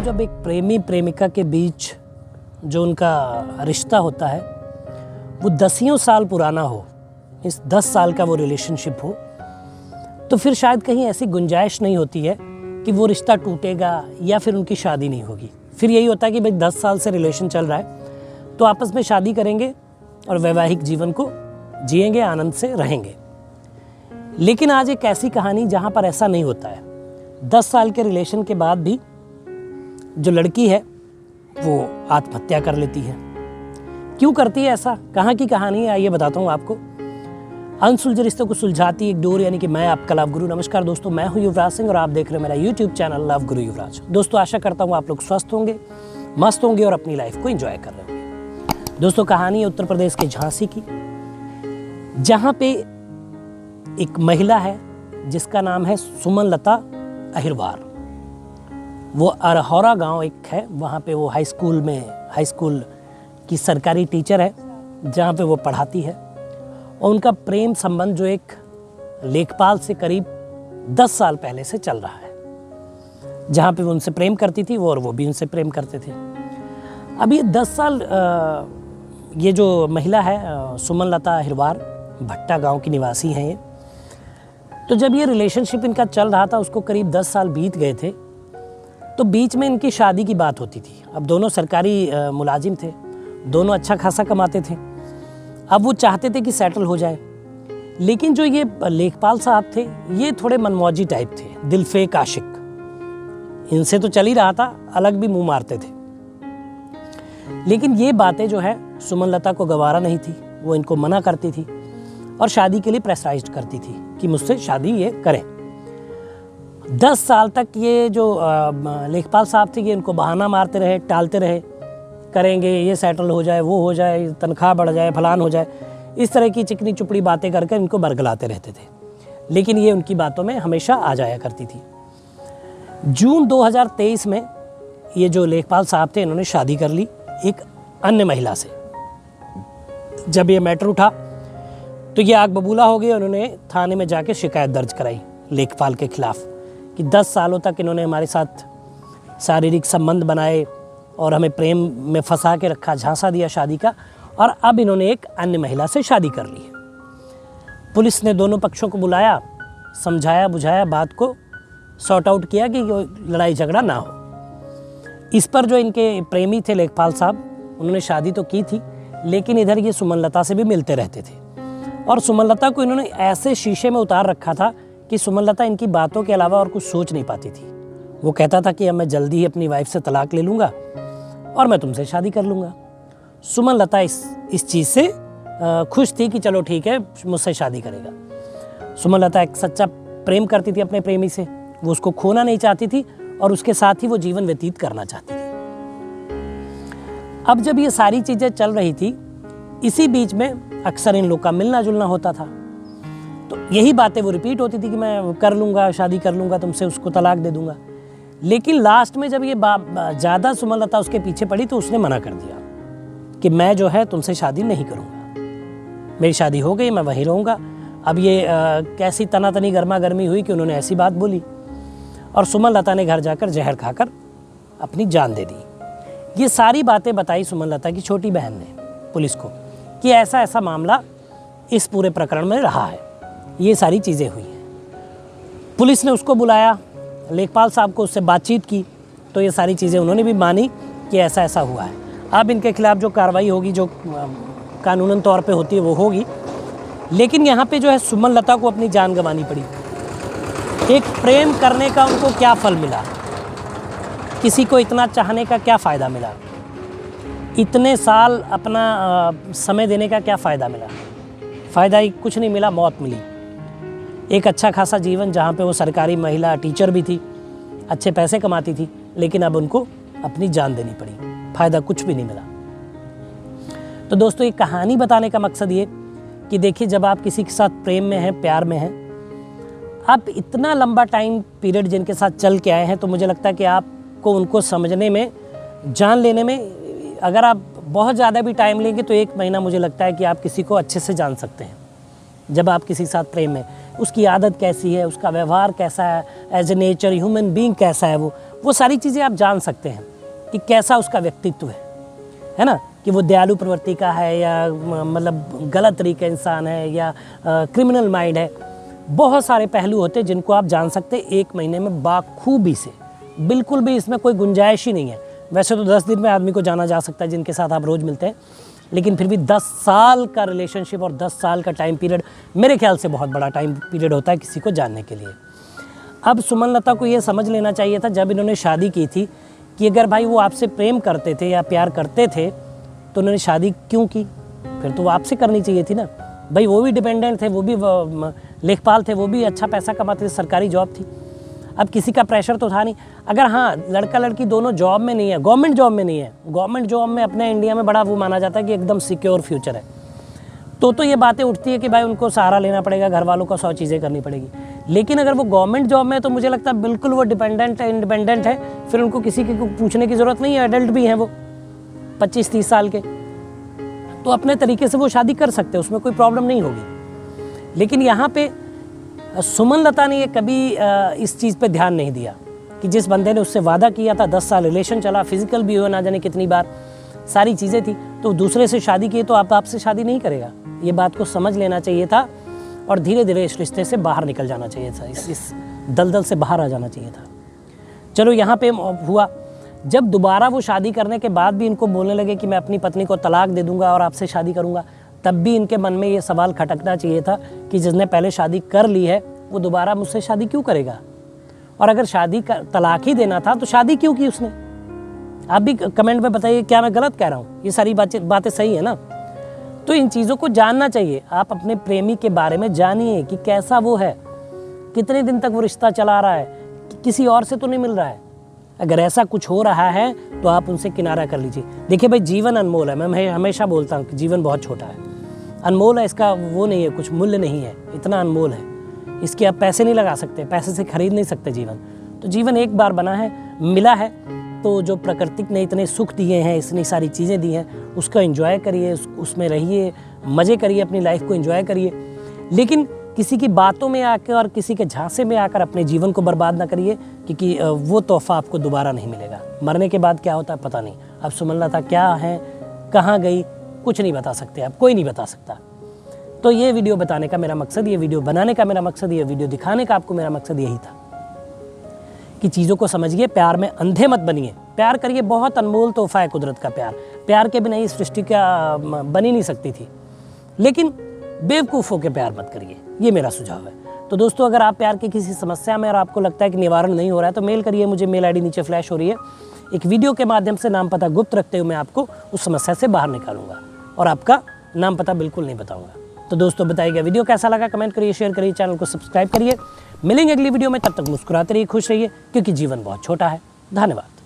जब एक प्रेमी प्रेमिका के बीच जो उनका रिश्ता होता है वो दसियों साल पुराना हो, इस 10 साल का वो रिलेशनशिप हो, तो फिर शायद कहीं ऐसी गुंजाइश नहीं होती है कि वो रिश्ता टूटेगा या फिर उनकी शादी नहीं होगी। फिर यही होता है कि भाई 10 साल से रिलेशन चल रहा है तो आपस में शादी करेंगे और वैवाहिक जीवन को जिएंगे, आनंद से रहेंगे। लेकिन आज एक ऐसी कहानी जहाँ पर ऐसा नहीं होता है। 10 साल के रिलेशन के बाद भी जो लड़की है वो आत्महत्या कर लेती है। क्यों करती है ऐसा, कहाँ की कहानी है, आइए बताता हूँ आपको। अनसुलझे रिश्तों को सुलझाती एक डोर, यानी कि मैं आपका लव गुरु। नमस्कार दोस्तों, मैं हूँ युवराज सिंह और आप देख रहे हो मेरा यूट्यूब चैनल लव गुरु युवराज। दोस्तों आशा करता हूँ आप लोग स्वस्थ होंगे, मस्त होंगे और अपनी लाइफ को एंजॉय कर रहे होंगे। दोस्तों कहानी है उत्तर प्रदेश के झांसी की, जहाँ पे एक महिला है जिसका नाम है सुमनलता अहिरवार। वो अरहौरा गांव एक है, वहाँ पे वो हाई स्कूल की सरकारी टीचर है जहाँ पे वो पढ़ाती है। और उनका प्रेम संबंध जो एक लेखपाल से करीब 10 साल पहले से चल रहा है, जहाँ पे वो उनसे प्रेम करती थी वो और वो भी उनसे प्रेम करते थे। अब ये 10 साल ये जो महिला है सुमनलता अहिरवार भट्टा गांव की निवासी हैं ये। तो जब ये रिलेशनशिप इनका चल रहा था उसको करीब 10 साल बीत गए थे, तो बीच में इनकी शादी की बात होती थी। अब दोनों सरकारी मुलाजिम थे, दोनों अच्छा खासा कमाते थे। अब वो चाहते थे कि सेटल हो जाए, लेकिन जो ये लेखपाल साहब थे ये थोड़े मनमौजी टाइप थे, दिलफेक आशिक। इनसे तो चल ही रहा था, अलग भी मुंह मारते थे। लेकिन ये बातें जो है सुमनलता को गवारा नहीं थी, वो इनको मना करती थी और शादी के लिए प्रेशराइज्ड करती थी कि मुझसे शादी ये करें। 10 साल तक ये जो लेखपाल साहब थे ये इनको बहाना मारते रहे, टालते रहे, करेंगे, ये सेटल हो जाए, वो हो जाए, तनख्वाह बढ़ जाए, फलान हो जाए, इस तरह की चिकनी चुपड़ी बातें करके इनको बरगलाते रहते थे। लेकिन ये उनकी बातों में हमेशा आ जाया करती थी। जून 2023 में ये जो लेखपाल साहब थे इन्होंने शादी कर ली एक अन्य महिला से। जब ये मैटर उठा तो ये आग बबूला हो गई। उन्होंने थाने में जाके शिकायत दर्ज कराई लेखपाल के खिलाफ कि 10 सालों तक इन्होंने हमारे साथ शारीरिक संबंध बनाए और हमें प्रेम में फंसा के रखा, झांसा दिया शादी का, और अब इन्होंने एक अन्य महिला से शादी कर ली है। पुलिस ने दोनों पक्षों को बुलाया, समझाया बुझाया, बात को सॉर्ट आउट किया कि लड़ाई झगड़ा ना हो। इस पर जो इनके प्रेमी थे लेखपाल साहब, उन्होंने शादी तो की थी, लेकिन इधर ये सुमनलता से भी मिलते रहते थे और सुमनलता को इन्होंने ऐसे शीशे में उतार रखा था कि सुमनलता इनकी बातों के अलावा और कुछ सोच नहीं पाती थी। वो कहता था कि अब मैं जल्दी ही अपनी वाइफ से तलाक ले लूँगा और मैं तुमसे शादी कर लूँगा। सुमनलता इस चीज़ से खुश थी कि चलो ठीक है, मुझसे शादी करेगा। सुमनलता एक सच्चा प्रेम करती थी अपने प्रेमी से, वो उसको खोना नहीं चाहती थी और उसके साथ ही वो जीवन व्यतीत करना चाहती थी। अब जब ये सारी चीज़ें चल रही थी, इसी बीच में अक्सर इन लोग का मिलना जुलना होता था। तो यही बातें वो रिपीट होती थी कि मैं कर लूँगा, शादी कर लूँगा तुमसे, उसको तलाक दे दूँगा। लेकिन लास्ट में जब ये ज़्यादा सुमनलता उसके पीछे पड़ी तो उसने मना कर दिया कि मैं जो है तुमसे शादी नहीं करूँगा, मेरी शादी हो गई, मैं वहीं रहूँगा। अब ये कैसी तनातनी गर्मा गर्मी हुई कि उन्होंने ऐसी बात बोली और सुमनलता ने घर जाकर जहर खाकर अपनी जान दे दी। ये सारी बातें बताई सुमनलता की छोटी बहन ने पुलिस को कि ऐसा ऐसा मामला इस पूरे प्रकरण में रहा है, ये सारी चीज़ें हुई हैं। पुलिस ने उसको बुलाया, लेखपाल साहब को, उससे बातचीत की, तो ये सारी चीज़ें उन्होंने भी मानी कि ऐसा ऐसा हुआ है। अब इनके खिलाफ जो कार्रवाई होगी, जो कानूनन तौर पे होती है वो होगी। लेकिन यहाँ पे जो है सुमनलता को अपनी जान गंवानी पड़ी। एक प्रेम करने का उनको क्या फल मिला, किसी को इतना चाहने का क्या फ़ायदा मिला, इतने साल अपना समय देने का क्या फ़ायदा मिला? फ़ायदा ही कुछ नहीं मिला, मौत मिली। एक अच्छा खासा जीवन जहाँ पे वो सरकारी महिला टीचर भी थी, अच्छे पैसे कमाती थी, लेकिन अब उनको अपनी जान देनी पड़ी, फ़ायदा कुछ भी नहीं मिला। तो दोस्तों ये कहानी बताने का मकसद ये कि देखिए, जब आप किसी के साथ प्रेम में हैं, प्यार में हैं, आप इतना लंबा टाइम पीरियड जिनके साथ चल के आए हैं, तो मुझे लगता है कि आपको उनको समझने में, जान लेने में, अगर आप बहुत ज़्यादा भी टाइम लेंगे तो 1 महीना मुझे लगता है कि आप किसी को अच्छे से जान सकते हैं। जब आप किसी साथ प्रेम में, उसकी आदत कैसी है, उसका व्यवहार कैसा है, as a nature human being कैसा है, वो वो सारी चीज़ें आप जान सकते हैं कि कैसा उसका व्यक्तित्व है ना, कि वो दयालु प्रवृत्ति का है या मतलब गलत तरीके इंसान है या क्रिमिनल माइंड है। बहुत सारे पहलू होते हैं जिनको आप जान सकते हैं 1 महीने में बाखूबी से। बिल्कुल भी इसमें कोई गुंजाइश ही नहीं है। वैसे तो 10 दिन में आदमी को जाना जा सकता है जिनके साथ आप रोज़ मिलते हैं, लेकिन फिर भी 10 साल का रिलेशनशिप और 10 साल का टाइम पीरियड मेरे ख्याल से बहुत बड़ा टाइम पीरियड होता है किसी को जानने के लिए। अब सुमनलता को ये समझ लेना चाहिए था जब इन्होंने शादी की थी कि अगर भाई वो आपसे प्रेम करते थे या प्यार करते थे तो उन्होंने शादी क्यों की? फिर तो वो आपसे करनी चाहिए थी ना भाई। वो भी डिपेंडेंट थे, वो भी लेखपाल थे, वो भी अच्छा पैसा कमाते थे, सरकारी जॉब थी। अब किसी का प्रेशर तो था नहीं। अगर हाँ लड़का लड़की दोनों जॉब में नहीं है, गवर्नमेंट जॉब में नहीं है, गवर्नमेंट जॉब में अपने इंडिया में बड़ा वो माना जाता है कि एकदम सिक्योर फ्यूचर है, तो ये बातें उठती है कि भाई उनको सहारा लेना पड़ेगा, घर वालों को 100 चीज़ें करनी पड़ेगी। लेकिन अगर वो गवर्नमेंट जॉब में है तो मुझे लगता है बिल्कुल वो डिपेंडेंट है, इंडिपेंडेंट है, फिर उनको किसी की पूछने की ज़रूरत नहीं है। एडल्ट भी हैं वो 25-30 साल के, तो अपने तरीके से वो शादी कर सकते हैं, उसमें कोई प्रॉब्लम नहीं होगी। लेकिन यहाँ पे सुमनलता ने ये कभी इस चीज़ पे ध्यान नहीं दिया कि जिस बंदे ने उससे वादा किया था, 10 साल रिलेशन चला, फिजिकल भी हुआ ना जाने कितनी बार, सारी चीज़ें थी, तो दूसरे से शादी की तो आपसे शादी नहीं करेगा। ये बात को समझ लेना चाहिए था और धीरे धीरे इस रिश्ते से बाहर निकल जाना चाहिए था, इस दलदल से बाहर आ जाना चाहिए था। चलो यहाँ पे हुआ, जब दोबारा वो शादी करने के बाद भी इनको बोलने लगे कि मैं अपनी पत्नी को तलाक दे दूंगा और आपसे शादी करूंगा, तब भी इनके मन में ये सवाल खटकना चाहिए था कि जिसने पहले शादी कर ली है वो दोबारा मुझसे शादी क्यों करेगा? और अगर शादी का तलाक ही देना था तो शादी क्यों की उसने? आप भी कमेंट में बताइए क्या मैं गलत कह रहा हूँ? ये सारी बातें सही है ना? तो इन चीज़ों को जानना चाहिए। आप अपने प्रेमी के बारे में जानिए कि कैसा वो है, कितने दिन तक वो रिश्ता चला रहा है, किसी और से तो नहीं मिल रहा है। अगर ऐसा कुछ हो रहा है तो आप उनसे किनारा कर लीजिए। देखिए भाई, जीवन अनमोल है। मैं हमेशा बोलता हूँ कि जीवन बहुत छोटा है, अनमोल है, इसका वो नहीं है, कुछ मूल्य नहीं है, इतना अनमोल है। इसके आप पैसे नहीं लगा सकते, पैसे से खरीद नहीं सकते जीवन। तो जीवन एक बार बना है, मिला है, तो जो प्रकृति ने इतने सुख दिए हैं, इतनी सारी चीज़ें दी हैं, उसका एंजॉय करिए, उसमें रहिए, मज़े करिए, अपनी लाइफ को एंजॉय करिए। लेकिन किसी की बातों में आकर और किसी के झांसे में आकर अपने जीवन को बर्बाद ना करिए, क्योंकि वो तोहफा आपको दोबारा नहीं मिलेगा। मरने के बाद क्या होता है पता नहीं। अब सुमनलता क्या है, कहाँ गई, कुछ नहीं बता सकते आप, कोई नहीं बता सकता। तो ये वीडियो बताने का मेरा मकसद, ये वीडियो बनाने का मेरा मकसद, ये वीडियो दिखाने का आपको मेरा मकसद यही था कि चीज़ों को समझिए, प्यार में अंधे मत बनिए, प्यार करिए। बहुत अनमोल तोहफा है कुदरत का प्यार। प्यार के बिना इस सृष्टि क्या बनी नहीं सकती थी। लेकिन बेवकूफ़ होकर प्यार मत करिए, ये मेरा सुझाव है। तो दोस्तों, अगर आप प्यार की किसी समस्या में और आपको लगता है कि निवारण नहीं हो रहा है तो मेल करिए मुझे, मेल आईडी नीचे फ्लैश हो रही है। एक वीडियो के माध्यम से नाम पता गुप्त रखते हुए मैं आपको उस समस्या से बाहर निकालूंगा और आपका नाम पता बिल्कुल नहीं बताऊंगा। तो दोस्तों, बताइएगा वीडियो कैसा लगा, कमेंट करिए, शेयर करिए, चैनल को सब्सक्राइब करिए। मिलेंगे अगली वीडियो में, तब तक मुस्कुराते रहिए, खुश रहिए, क्योंकि जीवन बहुत छोटा है। धन्यवाद।